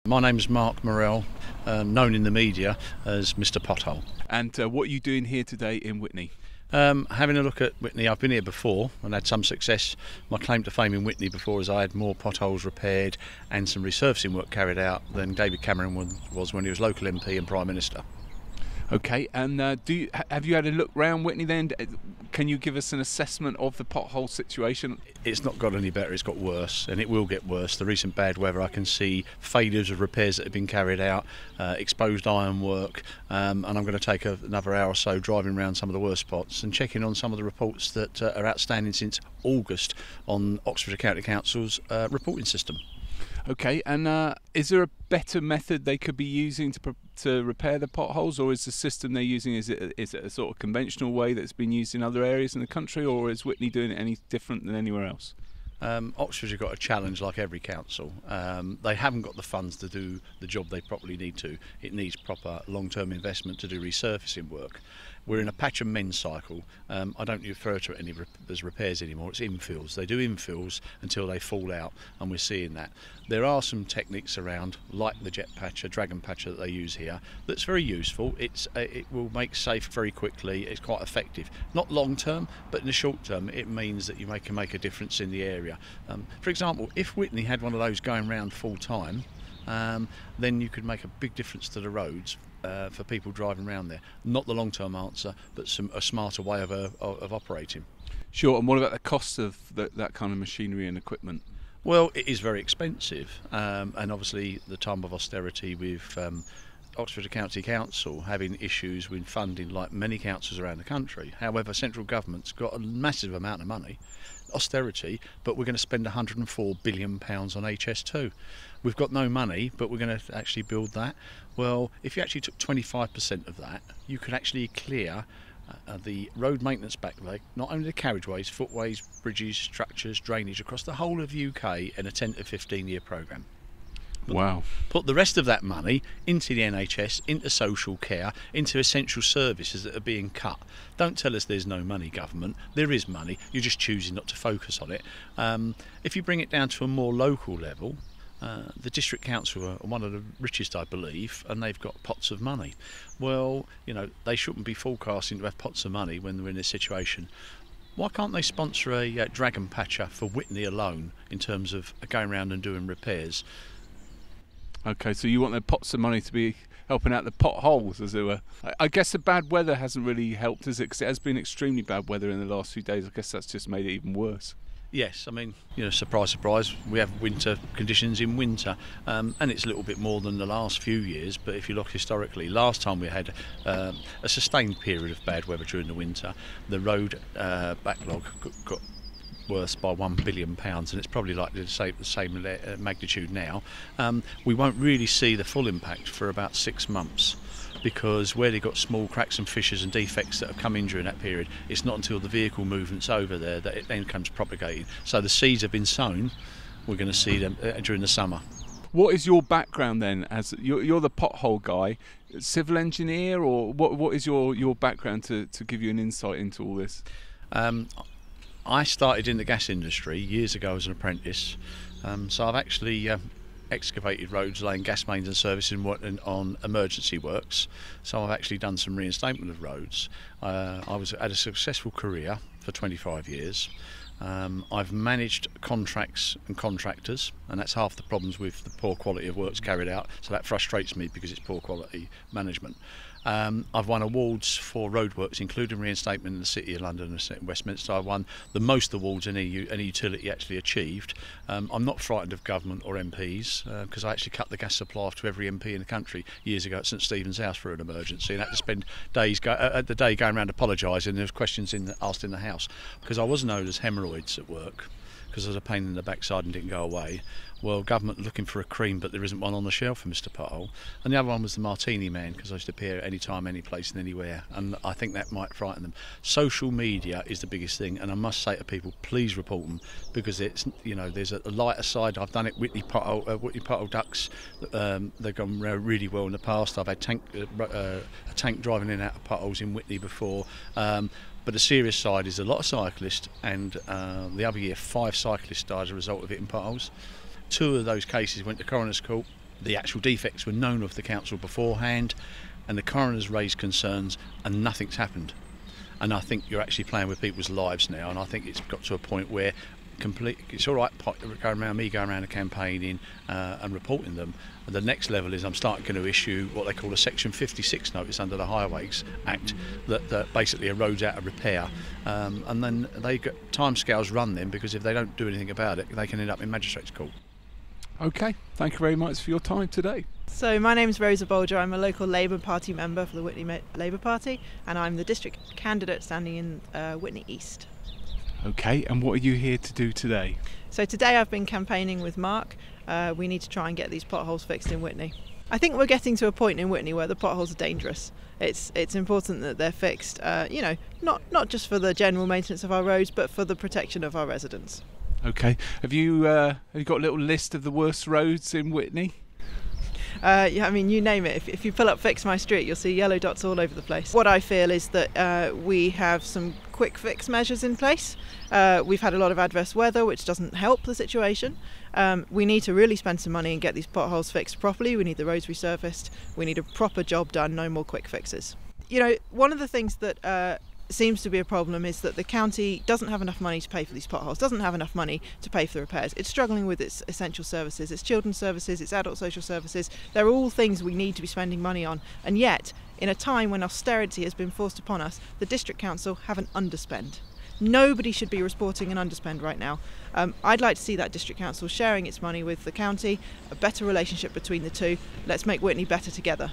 My name's Mark Morrell, known in the media as Mr. Pothole. And what are you doing here today in Witney? Having a look at Witney. I've been here before and had some success. My claim to fame in Witney before is I had more potholes repaired and some resurfacing work carried out than David Cameron was when he was local MP and Prime Minister. Okay, and have you had a look round Witney then? Can you give us an assessment of the pothole situation? It's not got any better, it's got worse, and it will get worse. The recent bad weather, I can see failures of repairs that have been carried out, exposed ironwork, and I'm going to take another hour or so driving around some of the worst spots and checking on some of the reports that are outstanding since August on Oxfordshire County Council's reporting system. Okay, and is there a better method they could be using to repair the potholes, or is the system they're using, is it a sort of conventional way that's been used in other areas in the country, or is Witney doing it any different than anywhere else? Oxfordshire got a challenge like every council. They haven't got the funds to do the job they probably need to. It needs proper long-term investment to do resurfacing work. We're in a patch and mend cycle. I don't refer to it as repairs anymore, it's infills. They do infills until they fall out, and we're seeing that. There are some techniques around, like the jet patcher, dragon patcher that they use here, that's very useful. It will make safe very quickly, it's quite effective. Not long term, but in the short term it means that you can make a difference in the area. For example, if Witney had one of those going round full time, then you could make a big difference to the roads for people driving around there. Not the long-term answer, but a smarter way of operating. Sure, and what about the cost of that kind of machinery and equipment? Well, it is very expensive, and obviously the time of austerity with Oxfordshire County Council having issues with funding like many councils around the country. However, central government's got a massive amount of money, austerity, but we're going to spend £104 billion on HS2. We've got no money, but we're going to actually build that. Well, if you actually took 25% of that, you could actually clear the road maintenance backlog, not only the carriageways, footways, bridges, structures, drainage across the whole of the UK in a 10 to 15 year programme. Wow. Put the rest of that money into the NHS, into social care, into essential services that are being cut. Don't tell us there's no money, government. There is money, you're just choosing not to focus on it. If you bring it down to a more local level, the district council are one of the richest, I believe, and they've got pots of money. Well, they shouldn't be forecasting to have pots of money when they're in this situation. Why can't they sponsor a dragon patcher for Witney alone in terms of going around and doing repairs? Okay, so you want the pots of money to be helping out the potholes, as it were. I guess the bad weather hasn't really helped, has it? 'Cause it has been extremely bad weather in the last few days. I guess that's just made it even worse. Yes, I mean, surprise, surprise, we have winter conditions in winter, and it's a little bit more than the last few years, but if you look historically, last time we had a sustained period of bad weather during the winter, the road backlog got worse by £1 billion, and it's probably likely to say the same magnitude now. We won't really see the full impact for about 6 months, because where they've got small cracks and fissures and defects that have come in during that period, it's not until the vehicle movement's over there that it then comes propagating. So the seeds have been sown, we're going to see them during the summer. What is your background then? As you're the pothole guy, civil engineer, or what is your background to give you an insight into all this? I started in the gas industry years ago as an apprentice, so I've actually excavated roads, laying gas mains and servicing on emergency works, so I've actually done some reinstatement of roads. I had a successful career for 25 years. I've managed contracts and contractors, and that's half the problems with the poor quality of works carried out, so that frustrates me because it's poor quality management. I've won awards for roadworks, including reinstatement in the City of London and Westminster. I won the most awards any utility actually achieved. I'm not frightened of government or MPs, because I actually cut the gas supply off to every MP in the country years ago at St Stephen's House for an emergency, and had to spend days the day going around apologising. There was questions asked in the House, because I was known as hemorrhoids at work, because I was a pain in the backside and didn't go away. Well, government looking for a cream, but there isn't one on the shelf for Mr. Pothole. And the other one was the Martini Man, because I used to appear any time, any place and anywhere, and I think that might frighten them. Social media is the biggest thing, and I must say to people, please report them, because it's, there's a lighter side. I've done it, Witney Pothole ducks, they've gone really well in the past. I've had a tank driving in and out of potholes in Witney before. But the serious side is a lot of cyclists, and the other year 5 cyclists died as a result of hitting potholes. 2 of those cases went to coroner's court, The actual defects were known of the council beforehand, and the coroner's raised concerns, and nothing's happened. And I think you're actually playing with people's lives now, and I think it's got to a point where it's all right going around and campaigning and reporting them. And the next level is I'm starting to issue what they call a Section 56 notice under the Highways Act that basically a road's out of repair, and then they get timescales run them, because if they don't do anything about it, they can end up in magistrates' court. Okay, thank you very much for your time today. So my name's Rosa Bolger. I'm a local Labour Party member for the Witney Labour Party, and I'm the district candidate standing in Witney East. Okay, and what are you here to do today? So today I've been campaigning with Mark. We need to try and get these potholes fixed in Witney. I think we're getting to a point in Witney where the potholes are dangerous. It's important that they're fixed, not just for the general maintenance of our roads, but for the protection of our residents. Okay, have you got a little list of the worst roads in Witney? Yeah, I mean, you name it. If you pull up Fix My Street, you'll see yellow dots all over the place. What I feel is that we have some quick fix measures in place. We've had a lot of adverse weather, which doesn't help the situation. We need to really spend some money and get these potholes fixed properly. We need the roads resurfaced. We need a proper job done, no more quick fixes. You know, one of the things that seems to be a problem is that the county doesn't have enough money to pay for these potholes, doesn't have enough money to pay for the repairs. It's struggling with its essential services, its children's services, its adult social services. They're all things we need to be spending money on, and yet, in a time when austerity has been forced upon us, the district council have an underspend. Nobody should be reporting an underspend right now. I'd like to see that district council sharing its money with the county, a better relationship between the two. Let's make Witney better together.